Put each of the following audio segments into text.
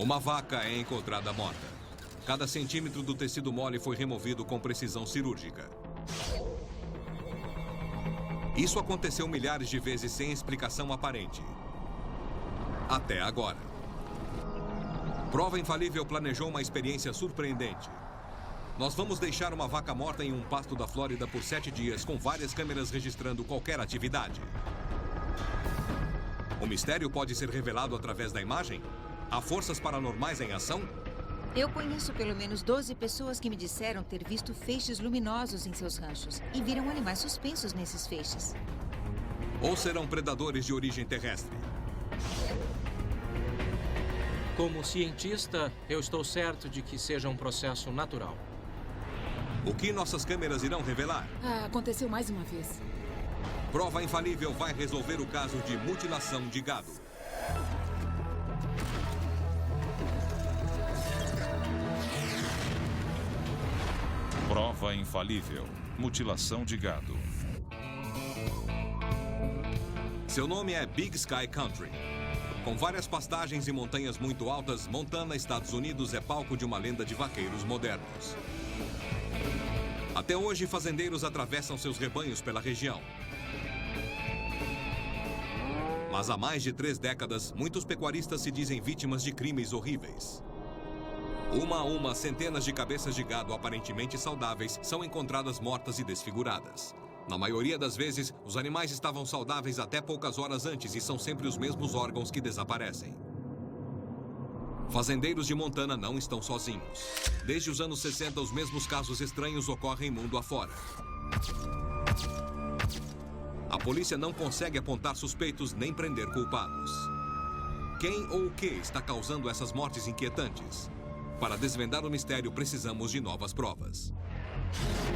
Uma vaca é encontrada morta. Cada centímetro do tecido mole foi removido com precisão cirúrgica. Isso aconteceu milhares de vezes sem explicação aparente. Até agora. Prova Infalível planejou uma experiência surpreendente. Nós vamos deixar uma vaca morta em um pasto da Flórida por 7 dias, com várias câmeras registrando qualquer atividade. O mistério pode ser revelado através da imagem? Há forças paranormais em ação? Eu conheço pelo menos 12 pessoas que me disseram ter visto feixes luminosos em seus ranchos e viram animais suspensos nesses feixes. Ou serão predadores de origem terrestre? Como cientista, eu estou certo de que seja um processo natural. O que nossas câmeras irão revelar? Aconteceu mais uma vez. Prova Infalível vai resolver o caso de mutilação de gado. Prova Infalível. Mutilação de gado. Seu nome é Big Sky Country. Com várias pastagens e montanhas muito altas, Montana, Estados Unidos, é palco de uma lenda de vaqueiros modernos. Até hoje, fazendeiros atravessam seus rebanhos pela região. Mas há mais de 3 décadas, muitos pecuaristas se dizem vítimas de crimes horríveis. Uma a uma, centenas de cabeças de gado aparentemente saudáveis são encontradas mortas e desfiguradas. Na maioria das vezes, os animais estavam saudáveis até poucas horas antes e são sempre os mesmos órgãos que desaparecem. Fazendeiros de Montana não estão sozinhos. Desde os anos 60, os mesmos casos estranhos ocorrem mundo afora. A polícia não consegue apontar suspeitos nem prender culpados. Quem ou o que está causando essas mortes inquietantes? Para desvendar o mistério, precisamos de novas provas.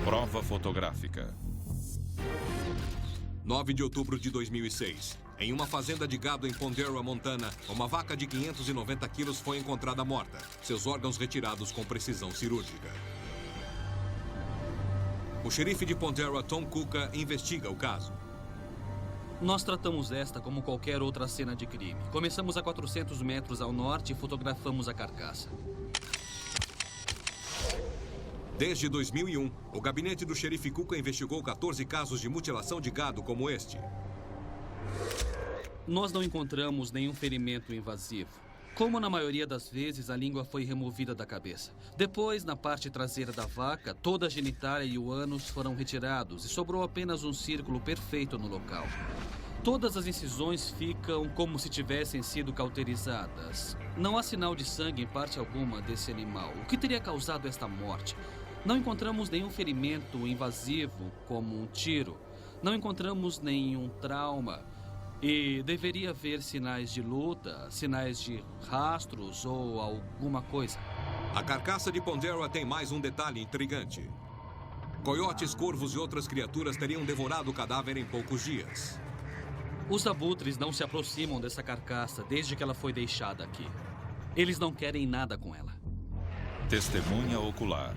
Prova fotográfica. 9 de outubro de 2006. Em uma fazenda de gado em Ponderosa, Montana, uma vaca de 590 quilos foi encontrada morta, seus órgãos retirados com precisão cirúrgica. O xerife de Ponderosa, Tom Cuca, investiga o caso. Nós tratamos esta como qualquer outra cena de crime. Começamos a 400 metros ao norte e fotografamos a carcaça. Desde 2001, o gabinete do xerife Cuca investigou 14 casos de mutilação de gado como este. Nós não encontramos nenhum ferimento invasivo. Como na maioria das vezes, a língua foi removida da cabeça. Depois, na parte traseira da vaca, toda a genitália e o ânus foram retirados e sobrou apenas um círculo perfeito no local. Todas as incisões ficam como se tivessem sido cauterizadas. Não há sinal de sangue em parte alguma desse animal. O que teria causado esta morte? Não encontramos nenhum ferimento invasivo, como um tiro. Não encontramos nenhum trauma. E deveria haver sinais de luta, sinais de rastros ou alguma coisa. A carcaça de Ponderosa tem mais um detalhe intrigante. Coiotes, corvos e outras criaturas teriam devorado o cadáver em poucos dias. Os abutres não se aproximam dessa carcaça desde que ela foi deixada aqui. Eles não querem nada com ela. Testemunha ocular.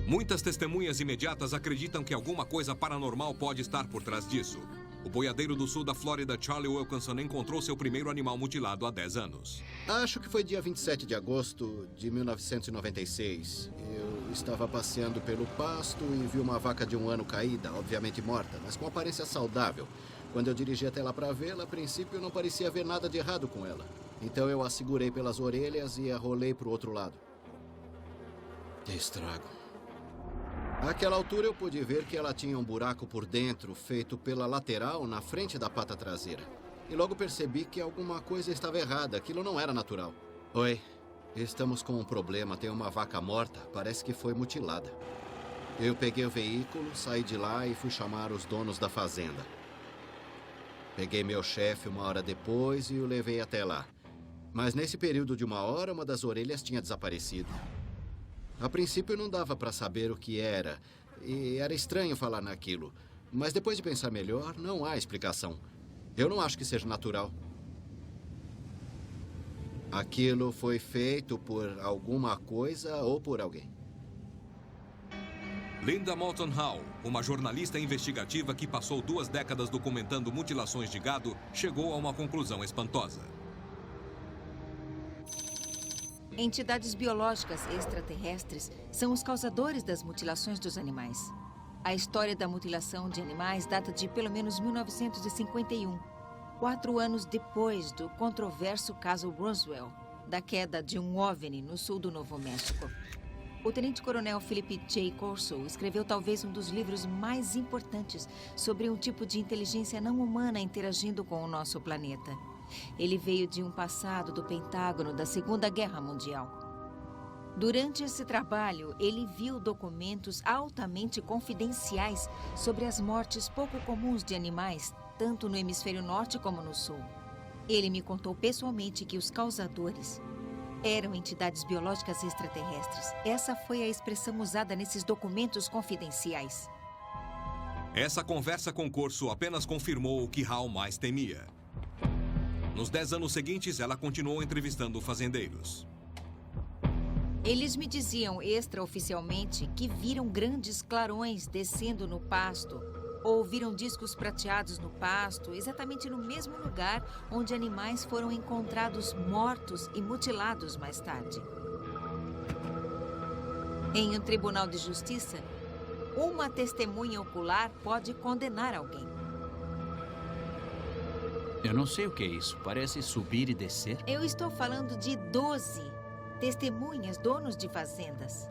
Muitas testemunhas imediatas acreditam que alguma coisa paranormal pode estar por trás disso. O boiadeiro do sul da Flórida, Charlie Wilkinson, encontrou seu primeiro animal mutilado há 10 anos. Acho que foi dia 27 de agosto de 1996. Eu estava passeando pelo pasto e vi uma vaca de 1 ano caída, obviamente morta, mas com aparência saudável. Quando eu dirigi até lá para vê-la, a princípio não parecia haver nada de errado com ela. Então eu a segurei pelas orelhas e a rolei para o outro lado. Que estrago. Àquela altura eu pude ver que ela tinha um buraco por dentro, feito pela lateral, na frente da pata traseira. E logo percebi que alguma coisa estava errada, aquilo não era natural. Oi, estamos com um problema, tem uma vaca morta, parece que foi mutilada. Eu peguei o veículo, saí de lá e fui chamar os donos da fazenda. Peguei meu chefe 1 hora depois e o levei até lá. Mas nesse período de 1 hora, uma das orelhas tinha desaparecido. A princípio não dava para saber o que era, e era estranho falar naquilo. Mas depois de pensar melhor, não há explicação. Eu não acho que seja natural. Aquilo foi feito por alguma coisa ou por alguém. Linda Moulton Howe, uma jornalista investigativa que passou 2 décadas documentando mutilações de gado, chegou a uma conclusão espantosa. Entidades biológicas extraterrestres são os causadores das mutilações dos animais. A história da mutilação de animais data de pelo menos 1951, 4 anos depois do controverso caso Roswell, da queda de um OVNI no sul do Novo México. O tenente-coronel Philip J. Corso escreveu talvez um dos livros mais importantes sobre um tipo de inteligência não humana interagindo com o nosso planeta. Ele veio de um passado do Pentágono da Segunda Guerra Mundial. Durante esse trabalho, ele viu documentos altamente confidenciais sobre as mortes pouco comuns de animais, tanto no hemisfério norte como no sul. Ele me contou pessoalmente que os causadores eram entidades biológicas extraterrestres. Essa foi a expressão usada nesses documentos confidenciais. Essa conversa com Corso apenas confirmou o que Hal mais temia. Nos 10 anos seguintes, ela continuou entrevistando fazendeiros. Eles me diziam extraoficialmente que viram grandes clarões descendo no pasto, ou viram discos prateados no pasto, exatamente no mesmo lugar onde animais foram encontrados mortos e mutilados mais tarde. Em um tribunal de justiça, uma testemunha ocular pode condenar alguém. Eu não sei o que é isso. Parece subir e descer. Eu estou falando de 12 testemunhas, donos de fazendas.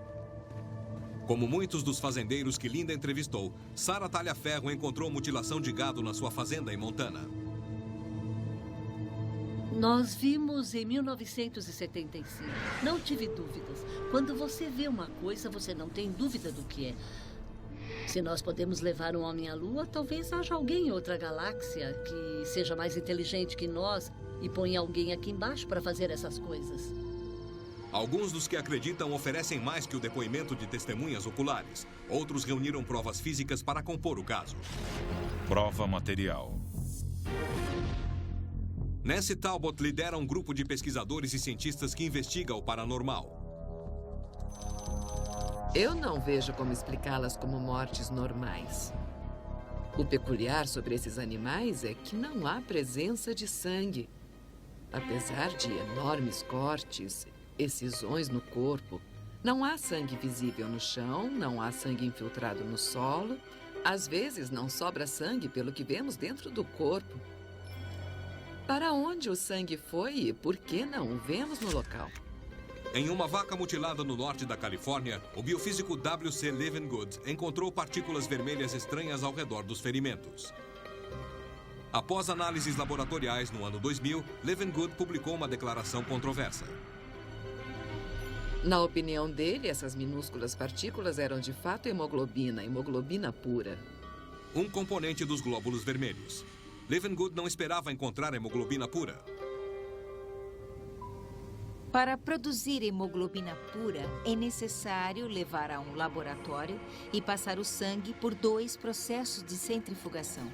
Como muitos dos fazendeiros que Linda entrevistou, Sarah Talhaferro encontrou mutilação de gado na sua fazenda em Montana. Nós vimos em 1975. Não tive dúvidas. Quando você vê uma coisa, você não tem dúvida do que é. Se nós podemos levar um homem à Lua, talvez haja alguém em outra galáxia que seja mais inteligente que nós e ponha alguém aqui embaixo para fazer essas coisas. Alguns dos que acreditam oferecem mais que o depoimento de testemunhas oculares. Outros reuniram provas físicas para compor o caso. Prova material. Nancy Talbot lidera um grupo de pesquisadores e cientistas que investiga o paranormal. Eu não vejo como explicá-las como mortes normais. O peculiar sobre esses animais é que não há presença de sangue. Apesar de enormes cortes, excisões no corpo, não há sangue visível no chão, não há sangue infiltrado no solo. Às vezes não sobra sangue pelo que vemos dentro do corpo. Para onde o sangue foi e por que não o vemos no local? Em uma vaca mutilada no norte da Califórnia, o biofísico W.C. Levengood encontrou partículas vermelhas estranhas ao redor dos ferimentos. Após análises laboratoriais no ano 2000, Levengood publicou uma declaração controversa. Na opinião dele, essas minúsculas partículas eram de fato hemoglobina pura. Um componente dos glóbulos vermelhos. Levengood não esperava encontrar hemoglobina pura. Para produzir hemoglobina pura, é necessário levar a um laboratório e passar o sangue por 2 processos de centrifugação.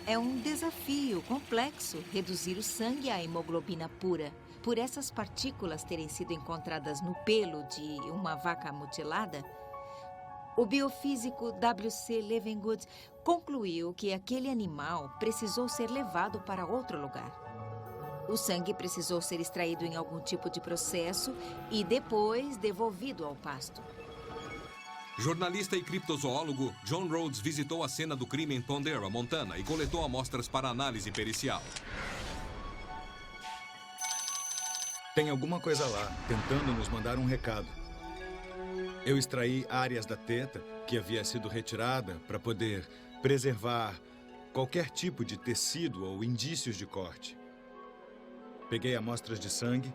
É um desafio complexo reduzir o sangue à hemoglobina pura. Por essas partículas terem sido encontradas no pelo de uma vaca mutilada, o biofísico W.C. Levengood concluiu que aquele animal precisou ser levado para outro lugar. O sangue precisou ser extraído em algum tipo de processo e depois devolvido ao pasto. Jornalista e criptozoólogo John Rhodes visitou a cena do crime em Pondera, Montana, e coletou amostras para análise pericial. Tem alguma coisa lá, tentando nos mandar um recado. Eu extraí áreas da teta que havia sido retirada para poder preservar qualquer tipo de tecido ou indícios de corte. Peguei amostras de sangue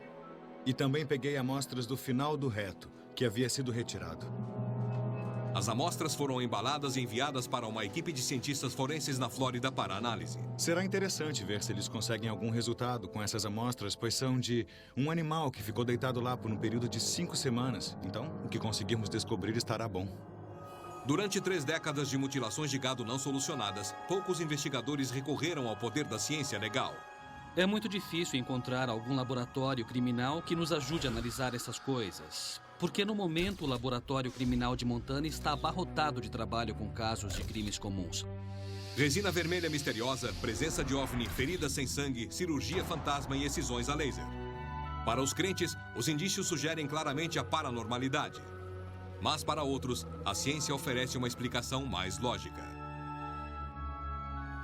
e também peguei amostras do final do reto, que havia sido retirado. As amostras foram embaladas e enviadas para uma equipe de cientistas forenses na Flórida para análise. Será interessante ver se eles conseguem algum resultado com essas amostras, pois são de um animal que ficou deitado lá por um período de 5 semanas. Então, o que conseguirmos descobrir estará bom. Durante 3 décadas de mutilações de gado não solucionadas, poucos investigadores recorreram ao poder da ciência legal. É muito difícil encontrar algum laboratório criminal que nos ajude a analisar essas coisas. Porque no momento o laboratório criminal de Montana está abarrotado de trabalho com casos de crimes comuns. Resina vermelha misteriosa, presença de OVNI, feridas sem sangue, cirurgia fantasma e excisões a laser. Para os crentes, os indícios sugerem claramente a paranormalidade. Mas para outros, a ciência oferece uma explicação mais lógica.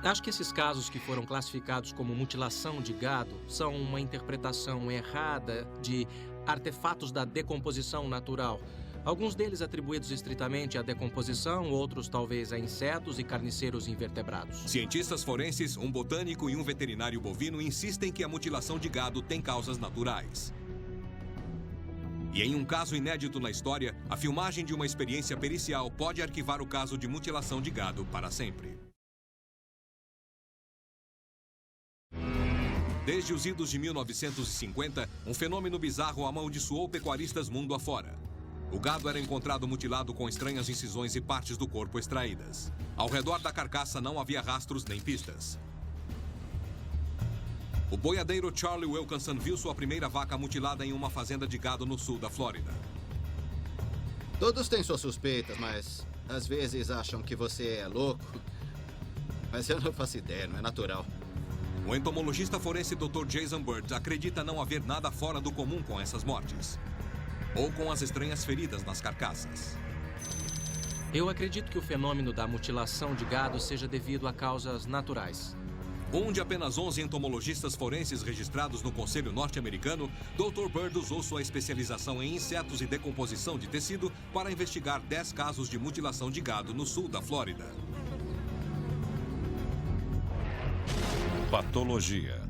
Acho que esses casos que foram classificados como mutilação de gado são uma interpretação errada de artefatos da decomposição natural. Alguns deles atribuídos estritamente à decomposição, outros talvez a insetos e carniceiros invertebrados. Cientistas forenses, um botânico e um veterinário bovino insistem que a mutilação de gado tem causas naturais. E em um caso inédito na história, a filmagem de uma experiência pericial pode arquivar o caso de mutilação de gado para sempre. Desde os idos de 1950, um fenômeno bizarro amaldiçoou pecuaristas mundo afora. O gado era encontrado mutilado com estranhas incisões e partes do corpo extraídas. Ao redor da carcaça não havia rastros nem pistas. O boiadeiro Charlie Wilkinson viu sua primeira vaca mutilada em uma fazenda de gado no sul da Flórida. Todos têm suas suspeitas, mas às vezes acham que você é louco. Mas eu não faço ideia, não é natural. O entomologista forense Dr. Jason Bird acredita não haver nada fora do comum com essas mortes. Ou com as estranhas feridas nas carcaças. Eu acredito que o fenômeno da mutilação de gado seja devido a causas naturais. Um de apenas 11 entomologistas forenses registrados no Conselho Norte-Americano, Dr. Bird usou sua especialização em insetos e decomposição de tecido para investigar 10 casos de mutilação de gado no sul da Flórida. Patologia.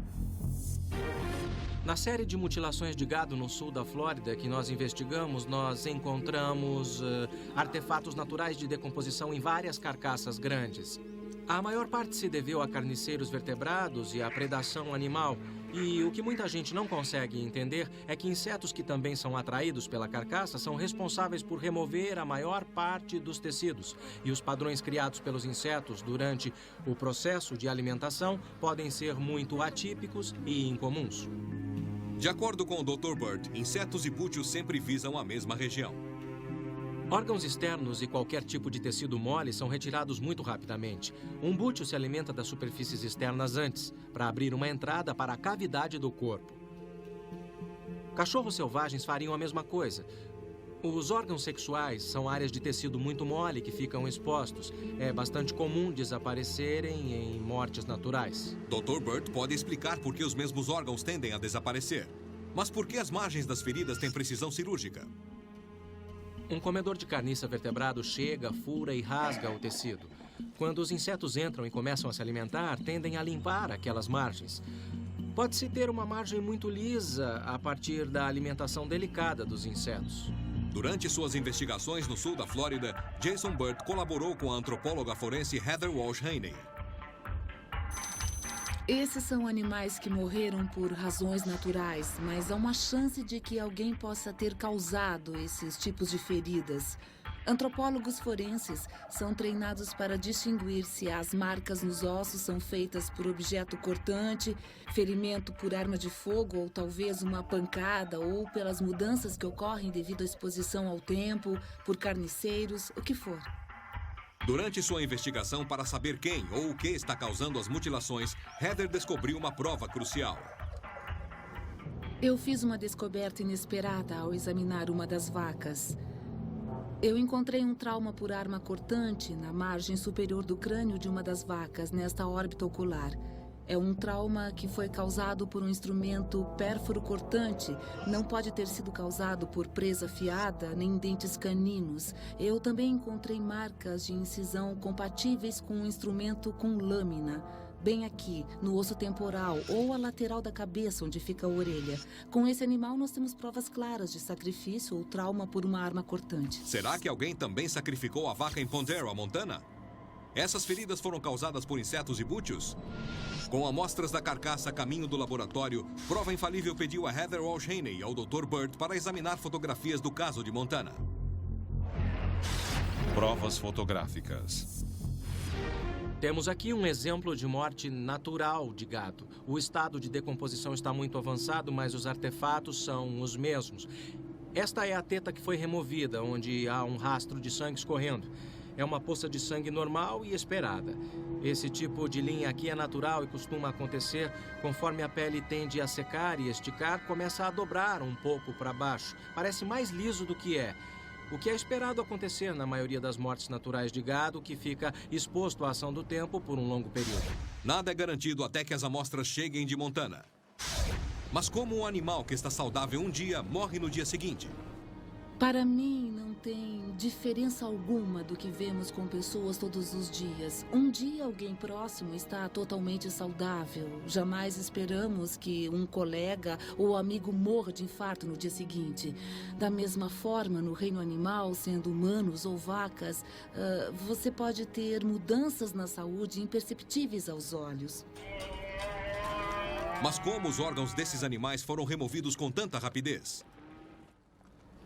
Na série de mutilações de gado no sul da Flórida que nós investigamos, nós encontramos artefatos naturais de decomposição em várias carcaças grandes. A maior parte se deveu a carniceiros vertebrados e à predação animal. E o que muita gente não consegue entender é que insetos que também são atraídos pela carcaça são responsáveis por remover a maior parte dos tecidos. E os padrões criados pelos insetos durante o processo de alimentação podem ser muito atípicos e incomuns. De acordo com o Dr. Bird, insetos e bútios sempre visam a mesma região. Órgãos externos e qualquer tipo de tecido mole são retirados muito rapidamente. Um bútio se alimenta das superfícies externas antes, para abrir uma entrada para a cavidade do corpo. Cachorros selvagens fariam a mesma coisa. Os órgãos sexuais são áreas de tecido muito mole que ficam expostos. É bastante comum desaparecerem em mortes naturais. Dr. Bird pode explicar por que os mesmos órgãos tendem a desaparecer. Mas por que as margens das feridas têm precisão cirúrgica? Um comedor de carniça vertebrado chega, fura e rasga o tecido. Quando os insetos entram e começam a se alimentar, tendem a limpar aquelas margens. Pode-se ter uma margem muito lisa a partir da alimentação delicada dos insetos. Durante suas investigações no sul da Flórida, Jason Bird colaborou com a antropóloga forense Heather Walsh Haney. Esses são animais que morreram por razões naturais, mas há uma chance de que alguém possa ter causado esses tipos de feridas. Antropólogos forenses são treinados para distinguir se as marcas nos ossos são feitas por objeto cortante, ferimento por arma de fogo ou talvez uma pancada, ou pelas mudanças que ocorrem devido à exposição ao tempo, por carniceiros, o que for. Durante sua investigação para saber quem ou o que está causando as mutilações, Heather descobriu uma prova crucial. Eu fiz uma descoberta inesperada ao examinar uma das vacas. Eu encontrei um trauma por arma cortante na margem superior do crânio de uma das vacas, nesta órbita ocular. É um trauma que foi causado por um instrumento pérfuro cortante. Não pode ter sido causado por presa afiada, nem dentes caninos. Eu também encontrei marcas de incisão compatíveis com um instrumento com lâmina. Bem aqui, no osso temporal ou a lateral da cabeça, onde fica a orelha. Com esse animal, nós temos provas claras de sacrifício ou trauma por uma arma cortante. Será que alguém também sacrificou a vaca em Pondera, Montana? Essas feridas foram causadas por insetos e bútios? Com amostras da carcaça a caminho do laboratório, Prova Infalível pediu a Heather Walsh Haney e ao Dr. Bird para examinar fotografias do caso de Montana. Provas fotográficas. Temos aqui um exemplo de morte natural de gado. O estado de decomposição está muito avançado, mas os artefatos são os mesmos. Esta é a teta que foi removida, onde há um rastro de sangue escorrendo. É uma poça de sangue normal e esperada. Esse tipo de linha aqui é natural e costuma acontecer conforme a pele tende a secar e esticar, começa a dobrar um pouco para baixo. Parece mais liso do que é. O que é esperado acontecer na maioria das mortes naturais de gado que fica exposto à ação do tempo por um longo período. Nada é garantido até que as amostras cheguem de Montana. Mas como um animal que está saudável um dia morre no dia seguinte? Para mim, não tem diferença alguma do que vemos com pessoas todos os dias. Um dia alguém próximo está totalmente saudável. Jamais esperamos que um colega ou amigo morra de infarto no dia seguinte. Da mesma forma, no reino animal, sendo humanos ou vacas, você pode ter mudanças na saúde imperceptíveis aos olhos. Mas como os órgãos desses animais foram removidos com tanta rapidez?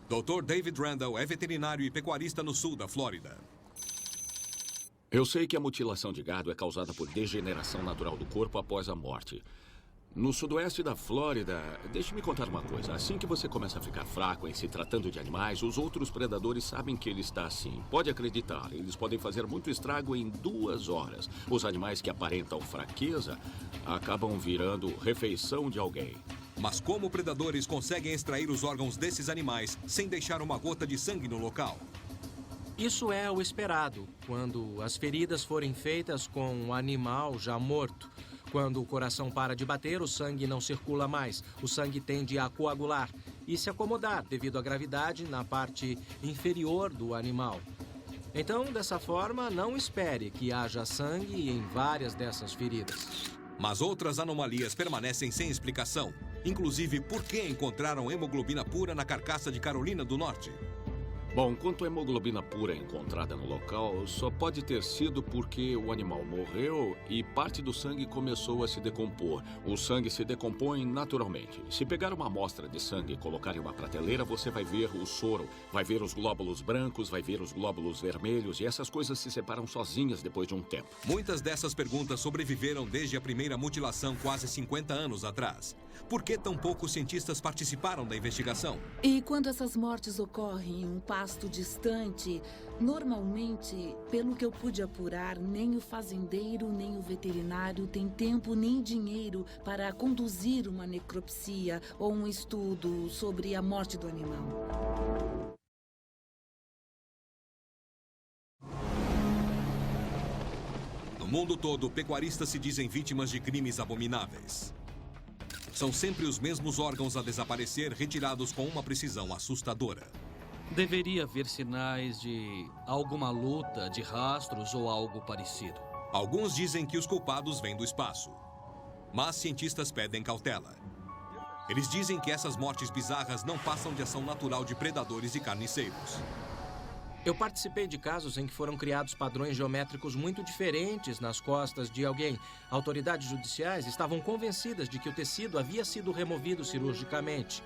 Dr. David Randall é veterinário e pecuarista no sul da Flórida. Eu sei que a mutilação de gado é causada por degeneração natural do corpo após a morte. No sudoeste da Flórida, deixe-me contar uma coisa. Assim que você começa a ficar fraco em se tratando de animais, os outros predadores sabem que ele está assim. Pode acreditar, eles podem fazer muito estrago em 2 horas. Os animais que aparentam fraqueza acabam virando refeição de alguém. Mas como predadores conseguem extrair os órgãos desses animais sem deixar uma gota de sangue no local? Isso é o esperado, quando as feridas forem feitas com um animal já morto. Quando o coração para de bater, o sangue não circula mais. O sangue tende a coagular e se acomodar devido à gravidade na parte inferior do animal. Então, dessa forma, não espere que haja sangue em várias dessas feridas. Mas outras anomalias permanecem sem explicação. Inclusive, por que encontraram hemoglobina pura na carcaça de Carolina do Norte? Bom, quanto à hemoglobina pura encontrada no local, só pode ter sido porque o animal morreu e parte do sangue começou a se decompor. O sangue se decompõe naturalmente. Se pegar uma amostra de sangue e colocar em uma prateleira, você vai ver o soro, vai ver os glóbulos brancos, vai ver os glóbulos vermelhos e essas coisas se separam sozinhas depois de um tempo. Muitas dessas perguntas sobreviveram desde a primeira mutilação quase 50 anos atrás. Por que tão poucos cientistas participaram da investigação? E quando essas mortes ocorrem em um pasto distante, normalmente, pelo que eu pude apurar, nem o fazendeiro nem o veterinário têm tempo nem dinheiro para conduzir uma necropsia ou um estudo sobre a morte do animal. No mundo todo, pecuaristas se dizem vítimas de crimes abomináveis. São sempre os mesmos órgãos a desaparecer, retirados com uma precisão assustadora. Deveria haver sinais de alguma luta, de rastros ou algo parecido. Alguns dizem que os culpados vêm do espaço. Mas cientistas pedem cautela. Eles dizem que essas mortes bizarras não passam de ação natural de predadores e carniceiros. Eu participei de casos em que foram criados padrões geométricos muito diferentes nas costas de alguém. Autoridades judiciais estavam convencidas de que o tecido havia sido removido cirurgicamente.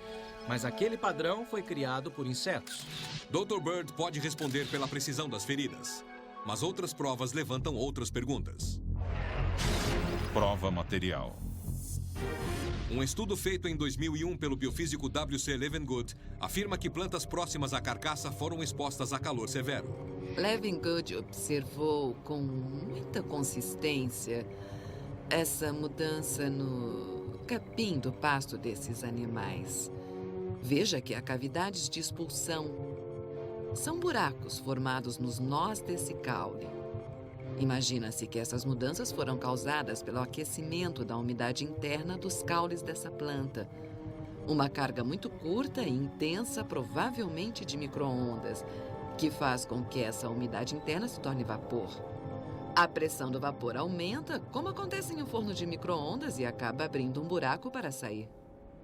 Mas aquele padrão foi criado por insetos. Dr. Bird pode responder pela precisão das feridas. Mas outras provas levantam outras perguntas. Prova material. Um estudo feito em 2001 pelo biofísico W.C. Levengood afirma que plantas próximas à carcaça foram expostas a calor severo. Levengood observou com muita consistência essa mudança no capim do pasto desses animais. Veja que há cavidades de expulsão. São buracos formados nos nós desse caule. Imagina-se que essas mudanças foram causadas pelo aquecimento da umidade interna dos caules dessa planta. Uma carga muito curta e intensa, provavelmente de micro-ondas, que faz com que essa umidade interna se torne vapor. A pressão do vapor aumenta, como acontece em um forno de micro-ondas, e acaba abrindo um buraco para sair.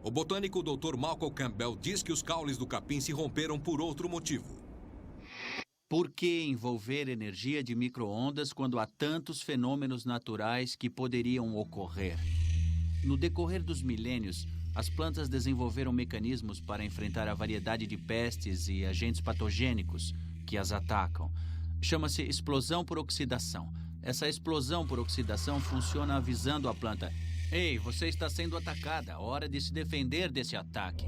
O botânico Dr. Malcolm Campbell diz que os caules do capim se romperam por outro motivo. Por que envolver energia de micro-ondas quando há tantos fenômenos naturais que poderiam ocorrer? No decorrer dos milênios, as plantas desenvolveram mecanismos para enfrentar a variedade de pestes e agentes patogênicos que as atacam. Chama-se explosão por oxidação. Essa explosão por oxidação funciona avisando a planta: "Ei, você está sendo atacada, hora de se defender desse ataque."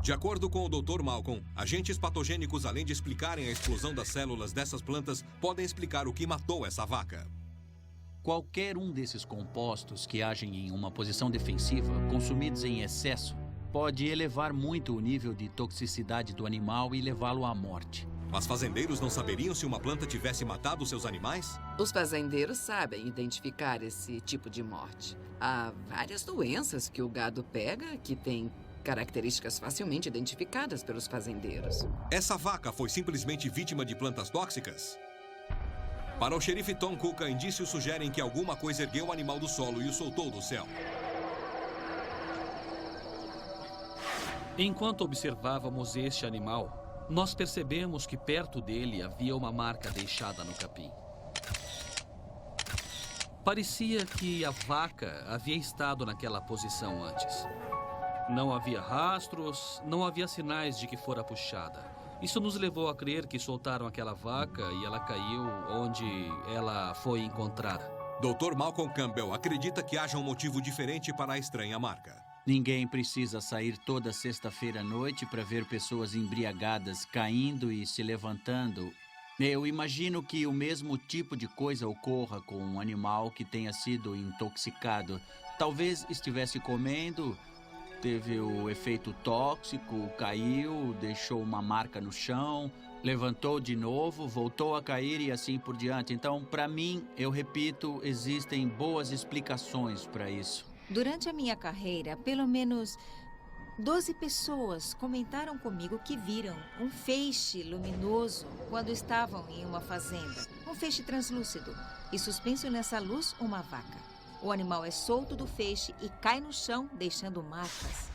De acordo com o Dr. Malcolm, agentes patogênicos, além de explicarem a explosão das células dessas plantas, podem explicar o que matou essa vaca. Qualquer um desses compostos que agem em uma posição defensiva, consumidos em excesso, pode elevar muito o nível de toxicidade do animal e levá-lo à morte. Mas fazendeiros não saberiam se uma planta tivesse matado seus animais? Os fazendeiros sabem identificar esse tipo de morte. Há várias doenças que o gado pega que têm características facilmente identificadas pelos fazendeiros. Essa vaca foi simplesmente vítima de plantas tóxicas? Para o xerife Tom Cuca, indícios sugerem que alguma coisa ergueu o animal do solo e o soltou do céu. Enquanto observávamos este animal, nós percebemos que perto dele havia uma marca deixada no capim. Parecia que a vaca havia estado naquela posição antes. Não havia rastros, não havia sinais de que fora puxada. Isso nos levou a crer que soltaram aquela vaca e ela caiu onde ela foi encontrada. Dr. Malcolm Campbell acredita que haja um motivo diferente para a estranha marca. Ninguém precisa sair toda sexta-feira à noite para ver pessoas embriagadas caindo e se levantando. Eu imagino que o mesmo tipo de coisa ocorra com um animal que tenha sido intoxicado. Talvez estivesse comendo, teve o efeito tóxico, caiu, deixou uma marca no chão, levantou de novo, voltou a cair e assim por diante. Então, para mim, eu repito, existem boas explicações para isso. Durante a minha carreira, pelo menos 12 pessoas comentaram comigo que viram um feixe luminoso quando estavam em uma fazenda. Um feixe translúcido. E suspenso nessa luz, uma vaca. O animal é solto do feixe e cai no chão, deixando marcas.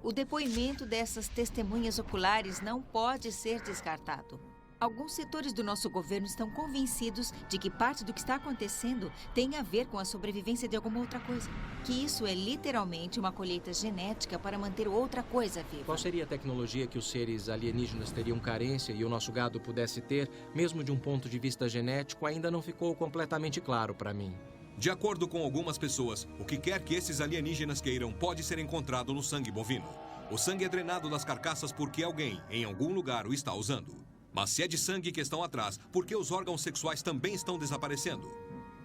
O depoimento dessas testemunhas oculares não pode ser descartado. Alguns setores do nosso governo estão convencidos de que parte do que está acontecendo tem a ver com a sobrevivência de alguma outra coisa. Que isso é literalmente uma colheita genética para manter outra coisa viva. Qual seria a tecnologia que os seres alienígenas teriam carência e o nosso gado pudesse ter, mesmo de um ponto de vista genético, ainda não ficou completamente claro para mim. De acordo com algumas pessoas, o que quer que esses alienígenas queiram pode ser encontrado no sangue bovino. O sangue é drenado das carcaças porque alguém, em algum lugar, o está usando. Mas se é de sangue que estão atrás, por que os órgãos sexuais também estão desaparecendo?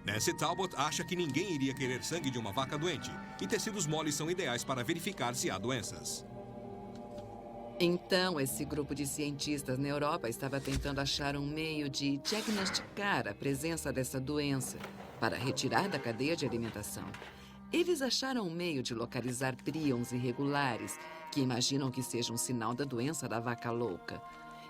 Nancy Talbot acha que ninguém iria querer sangue de uma vaca doente, e tecidos moles são ideais para verificar se há doenças. Então, esse grupo de cientistas na Europa estava tentando achar um meio de diagnosticar a presença dessa doença para retirar da cadeia de alimentação. Eles acharam um meio de localizar príons irregulares que imaginam que seja um sinal da doença da vaca louca.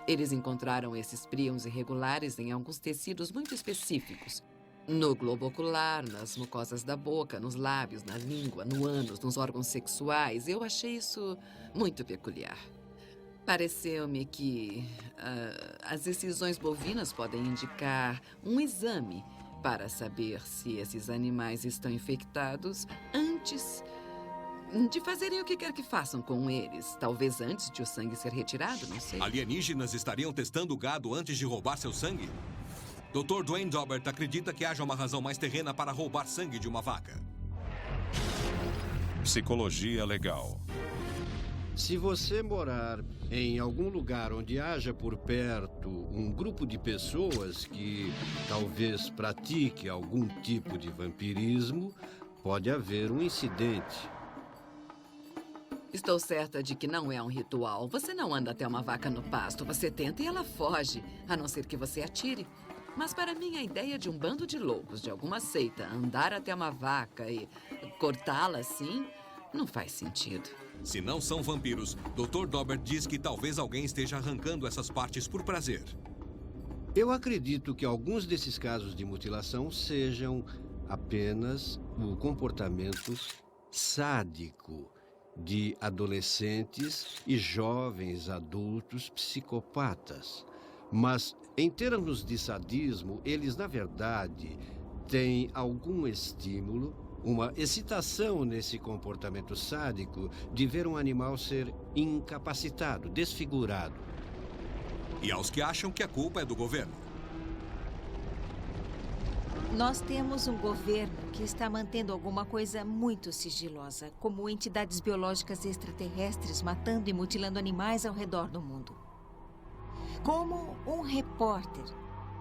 Eles encontraram esses príons irregulares em alguns tecidos muito específicos. No globo ocular, nas mucosas da boca, nos lábios, na língua, no ânus, nos órgãos sexuais. Eu achei isso muito peculiar. Pareceu-me que as decisões bovinas podem indicar um exame para saber se esses animais estão infectados antes de fazerem o que quer que façam com eles. Talvez antes de o sangue ser retirado, não sei. Alienígenas estariam testando o gado antes de roubar seu sangue? Dr. Dwayne Daubert acredita que haja uma razão mais terrena para roubar sangue de uma vaca. Psicologia legal. Se você morar em algum lugar onde haja por perto um grupo de pessoas que talvez pratique algum tipo de vampirismo, pode haver um incidente. Estou certa de que não é um ritual. Você não anda até uma vaca no pasto. Você tenta e ela foge, a não ser que você atire. Mas para mim, a ideia de um bando de loucos de alguma seita andar até uma vaca e cortá-la assim não faz sentido. Se não são vampiros, Dr. Daubert diz que talvez alguém esteja arrancando essas partes por prazer. Eu acredito que alguns desses casos de mutilação sejam apenas o comportamento sádico de adolescentes e jovens adultos psicopatas. Mas, em termos de sadismo, eles, na verdade, têm algum estímulo, uma excitação nesse comportamento sádico de ver um animal ser incapacitado, desfigurado. E aos que acham que a culpa é do governo. Nós temos um governo que está mantendo alguma coisa muito sigilosa, como entidades biológicas extraterrestres matando e mutilando animais ao redor do mundo. Como um repórter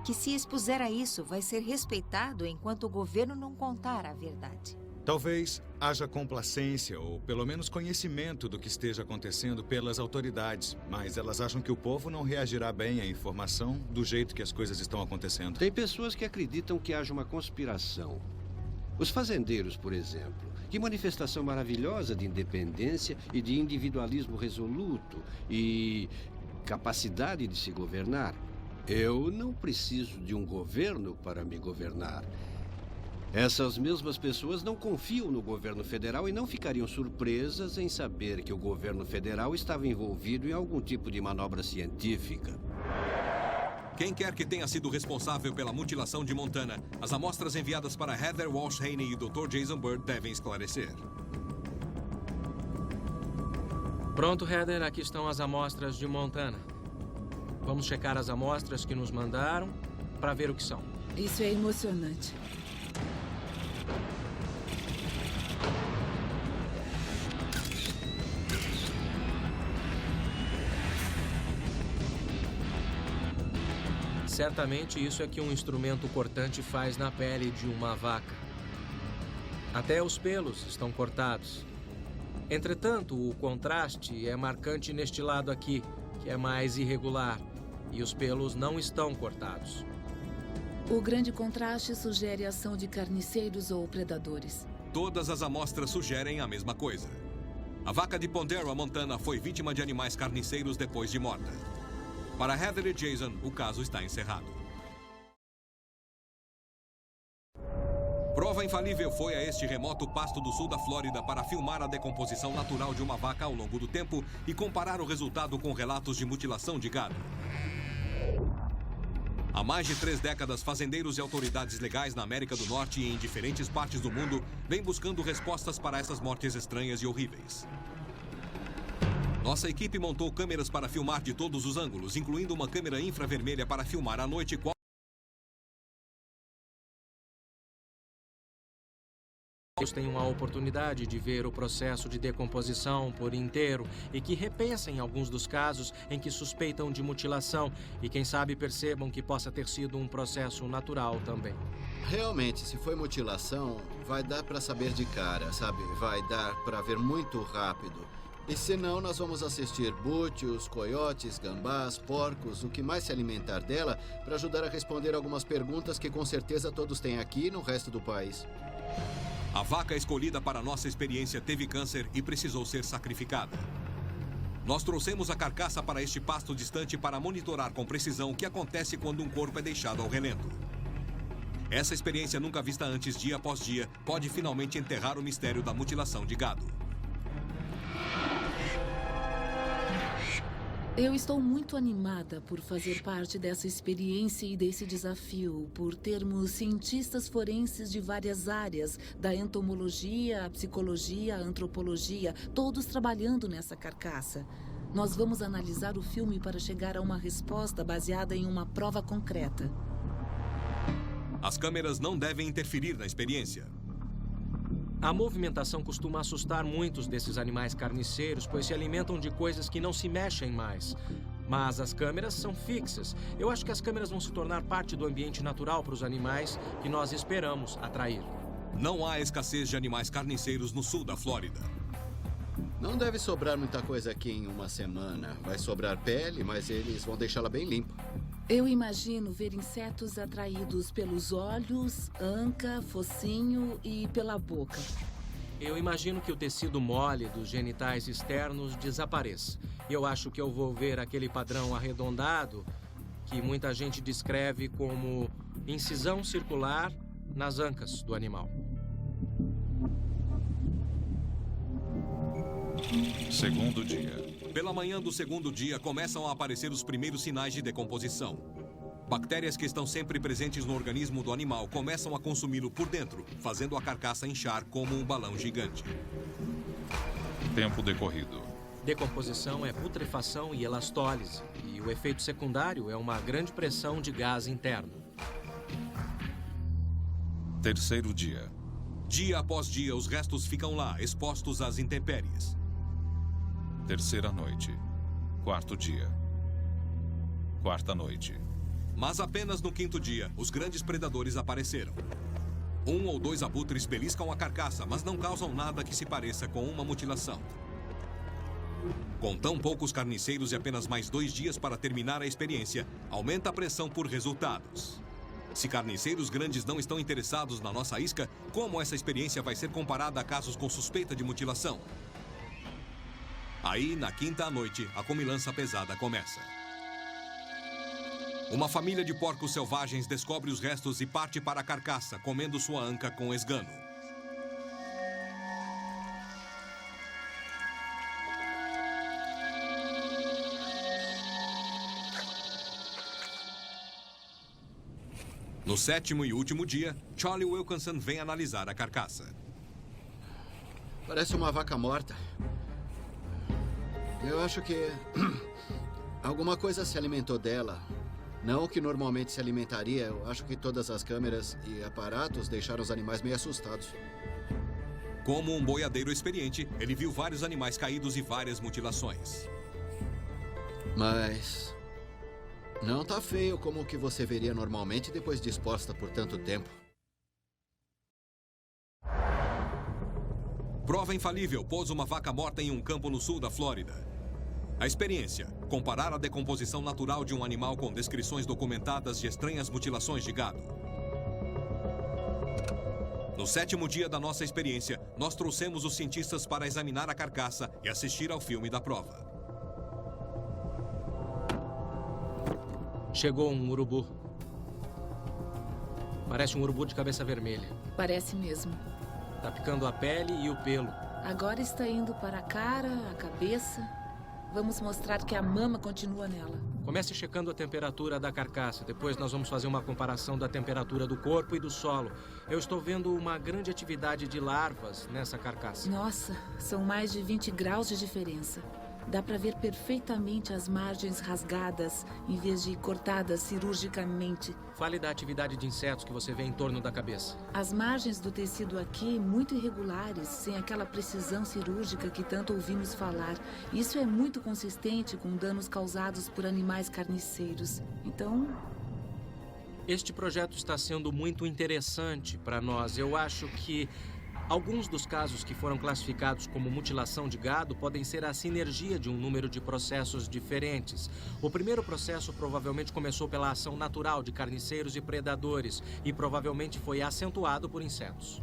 que se expuser a isso vai ser respeitado enquanto o governo não contar a verdade. Talvez haja complacência ou pelo menos conhecimento do que esteja acontecendo pelas autoridades, mas elas acham que o povo não reagirá bem à informação do jeito que as coisas estão acontecendo. Tem pessoas que acreditam que haja uma conspiração. Os fazendeiros, por exemplo. Que manifestação maravilhosa de independência e de individualismo resoluto e capacidade de se governar. Eu não preciso de um governo para me governar. Essas mesmas pessoas não confiam no governo federal e não ficariam surpresas em saber que o governo federal estava envolvido em algum tipo de manobra científica. Quem quer que tenha sido responsável pela mutilação de Montana, as amostras enviadas para Heather Walsh Haney e Dr. Jason Bird devem esclarecer. Pronto, Heather, aqui estão as amostras de Montana. Vamos checar as amostras que nos mandaram para ver o que são. Isso é emocionante. Certamente isso é que um instrumento cortante faz na pele de uma vaca. Até os pelos estão cortados. Entretanto, o contraste é marcante neste lado aqui, que é mais irregular, e os pelos não estão cortados. O grande contraste sugere a ação de carniceiros ou predadores. Todas as amostras sugerem a mesma coisa. A vaca de Pondera, Montana, foi vítima de animais carniceiros depois de morta. Para Heather e Jason, o caso está encerrado. Prova infalível foi a este remoto pasto do sul da Flórida para filmar a decomposição natural de uma vaca ao longo do tempo e comparar o resultado com relatos de mutilação de gado. Há mais de 3 décadas, fazendeiros e autoridades legais na América do Norte e em diferentes partes do mundo vêm buscando respostas para essas mortes estranhas e horríveis. Nossa equipe montou câmeras para filmar de todos os ângulos, incluindo uma câmera infravermelha para filmar à noite qual tenham a oportunidade de ver o processo de decomposição por inteiro e que repensem alguns dos casos em que suspeitam de mutilação e quem sabe percebam que possa ter sido um processo natural também. Realmente, se foi mutilação, vai dar para saber de cara, sabe? Vai dar para ver muito rápido. E se não, nós vamos assistir bútios, coiotes, gambás, porcos, o que mais se alimentar dela, para ajudar a responder algumas perguntas que com certeza todos têm aqui e no resto do país. A vaca escolhida para nossa experiência teve câncer e precisou ser sacrificada. Nós trouxemos a carcaça para este pasto distante para monitorar com precisão o que acontece quando um corpo é deixado ao relento. Essa experiência nunca vista antes, dia após dia, pode finalmente enterrar o mistério da mutilação de gado. Eu estou muito animada por fazer parte dessa experiência e desse desafio, por termos cientistas forenses de várias áreas, da entomologia, a psicologia, a antropologia, todos trabalhando nessa carcaça. Nós vamos analisar o filme para chegar a uma resposta baseada em uma prova concreta. As câmeras não devem interferir na experiência. A movimentação costuma assustar muitos desses animais carniceiros, pois se alimentam de coisas que não se mexem mais. Mas as câmeras são fixas. Eu acho que as câmeras vão se tornar parte do ambiente natural para os animais que nós esperamos atrair. Não há escassez de animais carniceiros no sul da Flórida. Não deve sobrar muita coisa aqui em uma semana. Vai sobrar pele, mas eles vão deixá-la bem limpa. Eu imagino ver insetos atraídos pelos olhos, anca, focinho e pela boca. Eu imagino que o tecido mole dos genitais externos desapareça. Eu acho que eu vou ver aquele padrão arredondado que muita gente descreve como incisão circular nas ancas do animal. Segundo dia. Pela manhã do segundo dia, começam a aparecer os primeiros sinais de decomposição. Bactérias que estão sempre presentes no organismo do animal começam a consumi-lo por dentro, fazendo a carcaça inchar como um balão gigante. Tempo decorrido. Decomposição é putrefação e elastólise, e o efeito secundário é uma grande pressão de gás interno. Terceiro dia. Dia após dia, os restos ficam lá, expostos às intempéries. Terceira noite. Quarto dia. Quarta noite. Mas apenas no quinto dia, os grandes predadores apareceram. 1 ou 2 abutres beliscam a carcaça, mas não causam nada que se pareça com uma mutilação. Com tão poucos carniceiros e apenas mais 2 dias para terminar a experiência, aumenta a pressão por resultados. Se carniceiros grandes não estão interessados na nossa isca, como essa experiência vai ser comparada a casos com suspeita de mutilação? Aí, na quinta à noite, a comilança pesada começa. Uma família de porcos selvagens descobre os restos e parte para a carcaça, comendo sua anca com esgano. No 7º e último dia, Charlie Wilkinson vem analisar a carcaça. Parece uma vaca morta. Eu acho que alguma coisa se alimentou dela. Não o que normalmente se alimentaria. Eu acho que todas as câmeras e aparatos deixaram os animais meio assustados. Como um boiadeiro experiente, ele viu vários animais caídos e várias mutilações. Mas não tá feio como o que você veria normalmente depois de exposta por tanto tempo. Prova infalível pôs uma vaca morta em um campo no sul da Flórida. A experiência: comparar a decomposição natural de um animal com descrições documentadas de estranhas mutilações de gado. No 7º dia da nossa experiência, nós trouxemos os cientistas para examinar a carcaça e assistir ao filme da prova. Chegou um urubu. Parece um urubu de cabeça vermelha. Parece mesmo. Tá picando a pele e o pelo. Agora está indo para a cara, a cabeça. Vamos mostrar que a mama continua nela. Comece checando a temperatura da carcaça. Depois nós vamos fazer uma comparação da temperatura do corpo e do solo. Eu estou vendo uma grande atividade de larvas nessa carcaça. Nossa, são mais de 20 graus de diferença. Dá para ver perfeitamente as margens rasgadas, em vez de cortadas cirurgicamente. Fale da atividade de insetos que você vê em torno da cabeça. As margens do tecido aqui, muito irregulares, sem aquela precisão cirúrgica que tanto ouvimos falar. Isso é muito consistente com danos causados por animais carniceiros. Então... Este projeto está sendo muito interessante para nós. Eu acho que alguns dos casos que foram classificados como mutilação de gado podem ser a sinergia de um número de processos diferentes. O primeiro processo provavelmente começou pela ação natural de carniceiros e predadores e provavelmente foi acentuado por insetos.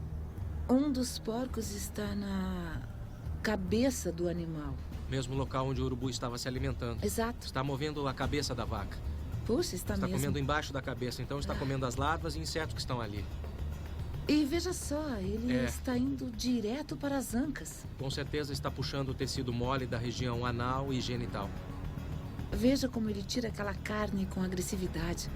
Um dos porcos está na cabeça do animal. Mesmo local onde o urubu estava se alimentando. Exato. Está movendo a cabeça da vaca. Puxa, está mesmo. Está comendo embaixo da cabeça, então está comendo as larvas e insetos que estão ali. E veja só, ele está indo direto para as ancas. Com certeza está puxando o tecido mole da região anal e genital. Veja como ele tira aquela carne com agressividade.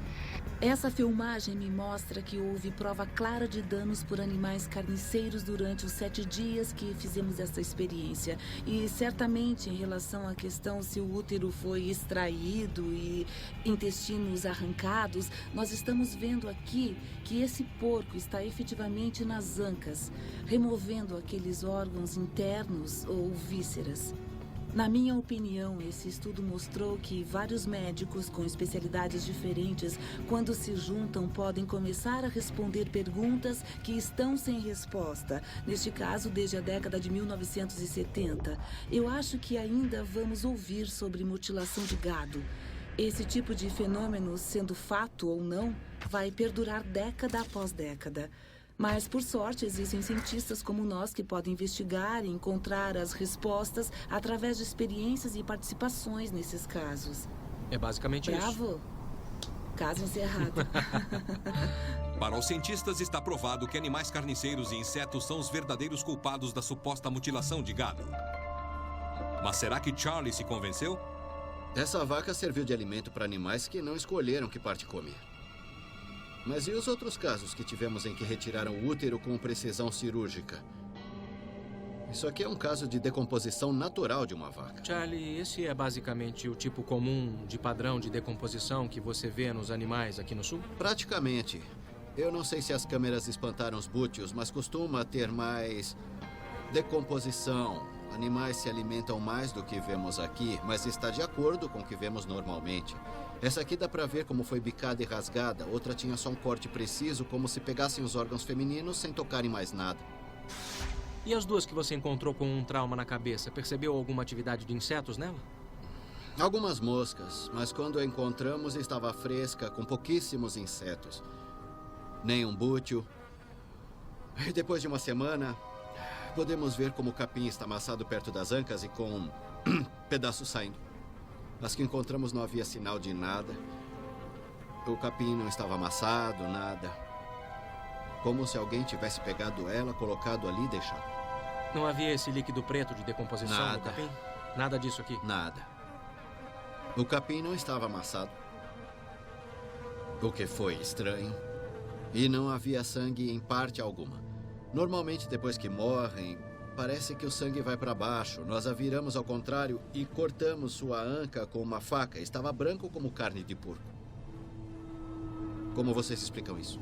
Essa filmagem me mostra que houve prova clara de danos por animais carniceiros durante os 7 dias que fizemos essa experiência. E certamente em relação à questão se o útero foi extraído e intestinos arrancados, nós estamos vendo aqui que esse porco está efetivamente nas ancas, removendo aqueles órgãos internos ou vísceras. Na minha opinião, esse estudo mostrou que vários médicos com especialidades diferentes, quando se juntam, podem começar a responder perguntas que estão sem resposta. Neste caso, desde a década de 1970. Eu acho que ainda vamos ouvir sobre mutilação de gado. Esse tipo de fenômeno, sendo fato ou não, vai perdurar década após década. Mas, por sorte, existem cientistas como nós que podem investigar e encontrar as respostas através de experiências e participações nesses casos. É basicamente isso. Bravo! Caso encerrado. Para os cientistas está provado que animais carniceiros e insetos são os verdadeiros culpados da suposta mutilação de gado. Mas será que Charlie se convenceu? Essa vaca serviu de alimento para animais que não escolheram que parte comer. Mas e os outros casos que tivemos em que retiraram o útero com precisão cirúrgica? Isso aqui é um caso de decomposição natural de uma vaca. Charlie, esse é basicamente o tipo comum de padrão de decomposição que você vê nos animais aqui no sul? Praticamente. Eu não sei se as câmeras espantaram os bútios, mas costuma ter mais decomposição, animais se alimentam mais do que vemos aqui, mas está de acordo com o que vemos normalmente. Essa aqui dá pra ver como foi bicada e rasgada. Outra tinha só um corte preciso, como se pegassem os órgãos femininos sem tocarem mais nada. E as duas que você encontrou com um trauma na cabeça, percebeu alguma atividade de insetos nela? Algumas moscas, mas quando a encontramos estava fresca, com pouquíssimos insetos. Nem um bútil. E depois de uma semana, podemos ver como o capim está amassado perto das ancas e com pedaços saindo. As que encontramos não havia sinal de nada. O capim não estava amassado, nada. Como se alguém tivesse pegado ela, colocado ali e deixado. Não havia esse líquido preto de decomposição no capim? Nada disso aqui? Nada. O capim não estava amassado. O que foi estranho. E não havia sangue em parte alguma. Normalmente, depois que morrem, parece que o sangue vai para baixo. Nós a viramos ao contrário e cortamos sua anca com uma faca. Estava branco como carne de porco. Como vocês explicam isso?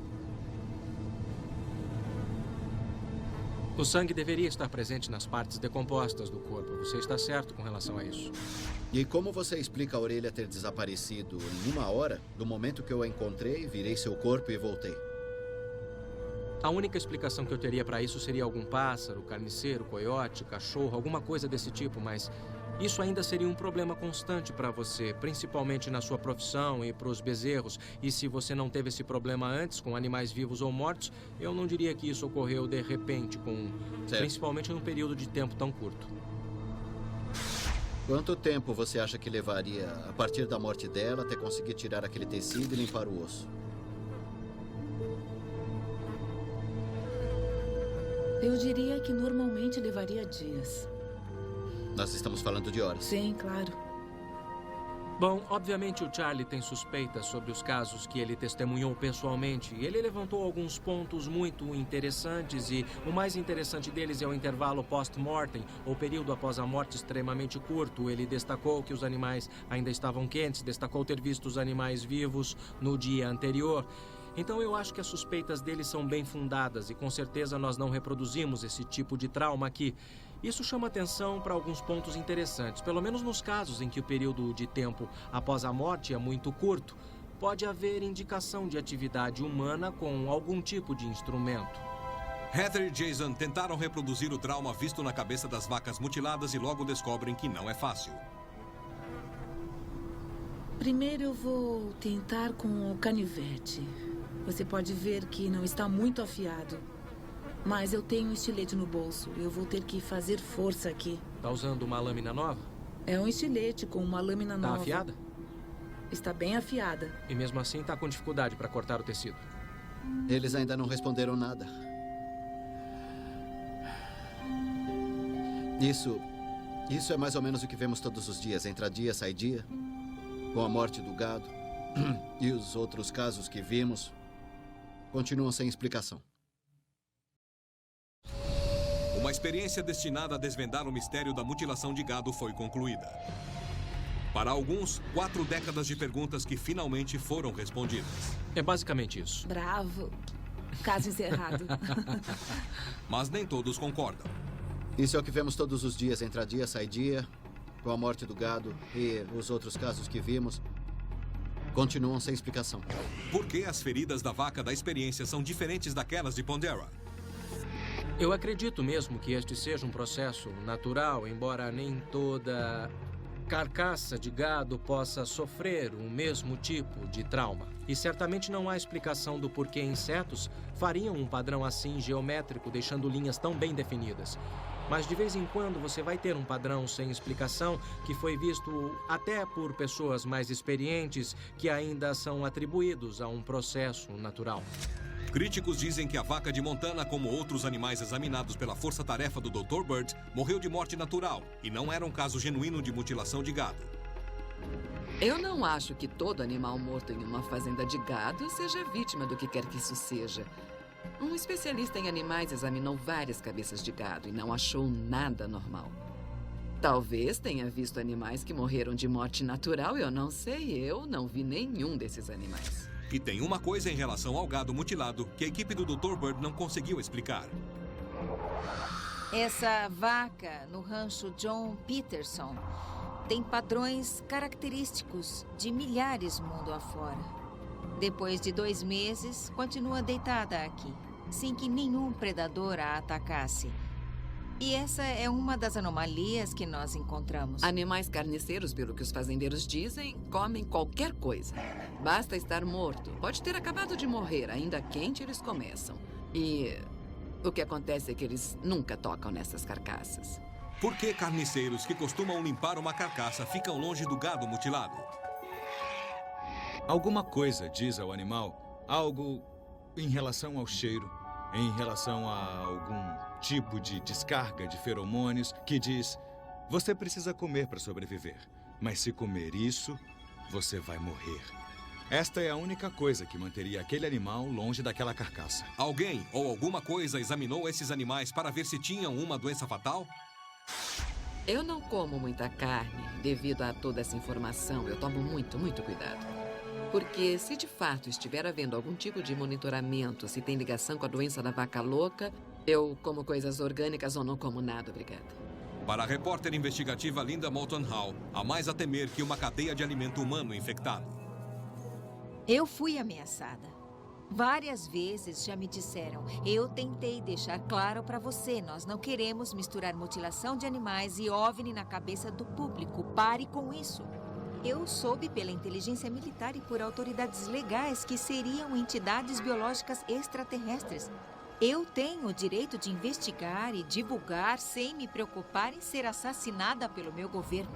O sangue deveria estar presente nas partes decompostas do corpo. Você está certo com relação a isso. E como você explica a orelha ter desaparecido em 1 hora, do momento que eu a encontrei, virei seu corpo e voltei? A única explicação que eu teria para isso seria algum pássaro, carniceiro, coiote, cachorro, alguma coisa desse tipo, mas isso ainda seria um problema constante para você, principalmente na sua profissão e para os bezerros. E se você não teve esse problema antes com animais vivos ou mortos, eu não diria que isso ocorreu de repente, principalmente num período de tempo tão curto. Quanto tempo você acha que levaria, a partir da morte dela, até conseguir tirar aquele tecido e limpar o osso? Eu diria que normalmente levaria dias. Nós estamos falando de horas. Sim, claro. Bom, obviamente o Charlie tem suspeitas sobre os casos que ele testemunhou pessoalmente. Ele levantou alguns pontos muito interessantes e o mais interessante deles é o intervalo post-mortem, ou período após a morte extremamente curto. Ele destacou que os animais ainda estavam quentes, destacou ter visto os animais vivos no dia anterior. Então eu acho que as suspeitas dele são bem fundadas e com certeza nós não reproduzimos esse tipo de trauma aqui. Isso chama atenção para alguns pontos interessantes, pelo menos nos casos em que o período de tempo após a morte é muito curto. Pode haver indicação de atividade humana com algum tipo de instrumento. Heather e Jason tentaram reproduzir o trauma visto na cabeça das vacas mutiladas e logo descobrem que não é fácil. Primeiro eu vou tentar com o canivete. Você pode ver que não está muito afiado. Mas eu tenho um estilete no bolso. Eu vou ter que fazer força aqui. Tá usando uma lâmina nova? É um estilete com uma lâmina nova. Tá afiada? Está bem afiada. E mesmo assim tá com dificuldade para cortar o tecido. Eles ainda não responderam nada. Isso é mais ou menos o que vemos todos os dias. Entra dia, sai dia. Com a morte do gado. E os outros casos que vimos continuam sem explicação. Uma experiência destinada a desvendar o mistério da mutilação de gado foi concluída. Para alguns, 4 décadas de perguntas que finalmente foram respondidas. É basicamente isso. Bravo. Caso encerrado. Mas nem todos concordam. Isso é o que vemos todos os dias. Entra dia, sai dia. Com a morte do gado e os outros casos que vimos continuam sem explicação. Por que as feridas da vaca da experiência são diferentes daquelas de Pondera? Eu acredito mesmo que este seja um processo natural, embora nem toda carcaça de gado possa sofrer o mesmo tipo de trauma. E certamente não há explicação do porquê insetos fariam um padrão assim geométrico, deixando linhas tão bem definidas. Mas de vez em quando você vai ter um padrão sem explicação que foi visto até por pessoas mais experientes que ainda são atribuídos a um processo natural. Críticos dizem que a vaca de Montana, como outros animais examinados pela força-tarefa do Dr. Bird, morreu de morte natural e não era um caso genuíno de mutilação de gado. Eu não acho que todo animal morto em uma fazenda de gado seja vítima do que quer que isso seja. Um especialista em animais examinou várias cabeças de gado e não achou nada normal. Talvez tenha visto animais que morreram de morte natural, eu não sei, eu não vi nenhum desses animais. E tem uma coisa em relação ao gado mutilado que a equipe do Dr. Bird não conseguiu explicar. Essa vaca no rancho John Peterson tem padrões característicos de milhares mundo afora. Depois de 2 meses, continua deitada aqui, sem que nenhum predador a atacasse. E essa é uma das anomalias que nós encontramos. Animais carniceiros, pelo que os fazendeiros dizem, comem qualquer coisa. Basta estar morto. Pode ter acabado de morrer, ainda quente eles começam. E o que acontece é que eles nunca tocam nessas carcaças. Por que carniceiros que costumam limpar uma carcaça ficam longe do gado mutilado? Alguma coisa diz ao animal algo em relação ao cheiro, em relação a algum tipo de descarga de feromônios que diz: você precisa comer para sobreviver, mas se comer isso, você vai morrer. Esta é a única coisa que manteria aquele animal longe daquela carcaça. Alguém ou alguma coisa examinou esses animais para ver se tinham uma doença fatal? Eu não como muita carne devido a toda essa informação. Eu tomo muito cuidado. Porque se de fato estiver havendo algum tipo de monitoramento, se tem ligação com a doença da vaca louca, eu como coisas orgânicas ou não como nada, obrigada. Para a repórter investigativa Linda Moulton Hall, há mais a temer que uma cadeia de alimento humano infectado. Eu fui ameaçada. Várias vezes já me disseram: eu tentei deixar claro para você, nós não queremos misturar mutilação de animais e OVNI na cabeça do público. Pare com isso. Eu soube pela inteligência militar e por autoridades legais que seriam entidades biológicas extraterrestres. Eu tenho o direito de investigar e divulgar sem me preocupar em ser assassinada pelo meu governo.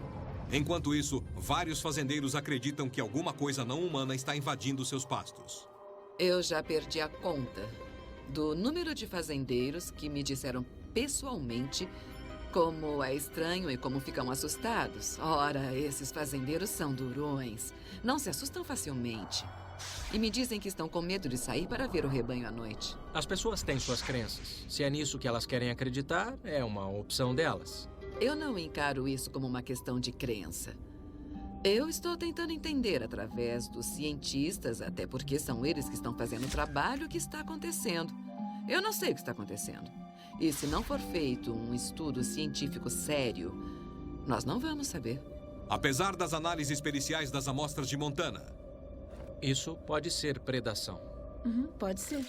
Enquanto isso, vários fazendeiros acreditam que alguma coisa não humana está invadindo seus pastos. Eu já perdi a conta do número de fazendeiros que me disseram pessoalmente como é estranho e como ficam assustados. Ora, esses fazendeiros são durões. Não se assustam facilmente. E me dizem que estão com medo de sair para ver o rebanho à noite. As pessoas têm suas crenças. Se é nisso que elas querem acreditar, é uma opção delas. Eu não encaro isso como uma questão de crença. Eu estou tentando entender através dos cientistas, até porque são eles que estão fazendo o trabalho, o que está acontecendo. Eu não sei o que está acontecendo. E se não for feito um estudo científico sério, nós não vamos saber. Apesar das análises periciais das amostras de Montana. Isso pode ser predação. Pode ser.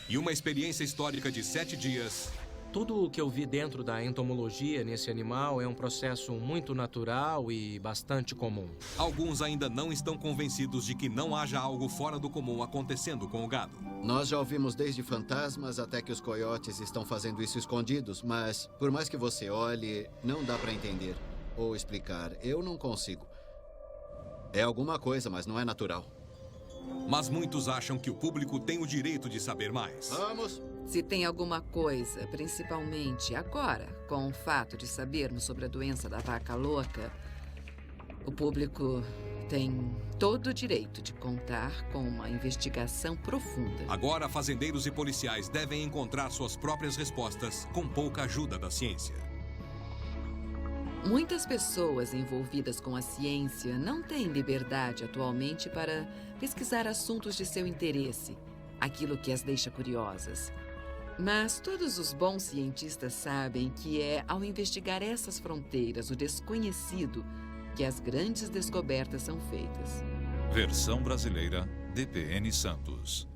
E uma experiência histórica de 7 dias. Tudo o que eu vi dentro da entomologia nesse animal é um processo muito natural e bastante comum. Alguns ainda não estão convencidos de que não haja algo fora do comum acontecendo com o gado. Nós já ouvimos desde fantasmas até que os coiotes estão fazendo isso escondidos, mas por mais que você olhe, não dá para entender ou explicar. Eu não consigo. É alguma coisa, mas não é natural. Mas muitos acham que o público tem o direito de saber mais. Vamos! Se tem alguma coisa, principalmente agora, com o fato de sabermos sobre a doença da vaca louca, o público tem todo o direito de contar com uma investigação profunda. Agora, fazendeiros e policiais devem encontrar suas próprias respostas com pouca ajuda da ciência. Muitas pessoas envolvidas com a ciência não têm liberdade atualmente para pesquisar assuntos de seu interesse, aquilo que as deixa curiosas. Mas todos os bons cientistas sabem que é ao investigar essas fronteiras, o desconhecido, que as grandes descobertas são feitas. Versão brasileira, DPN Santos.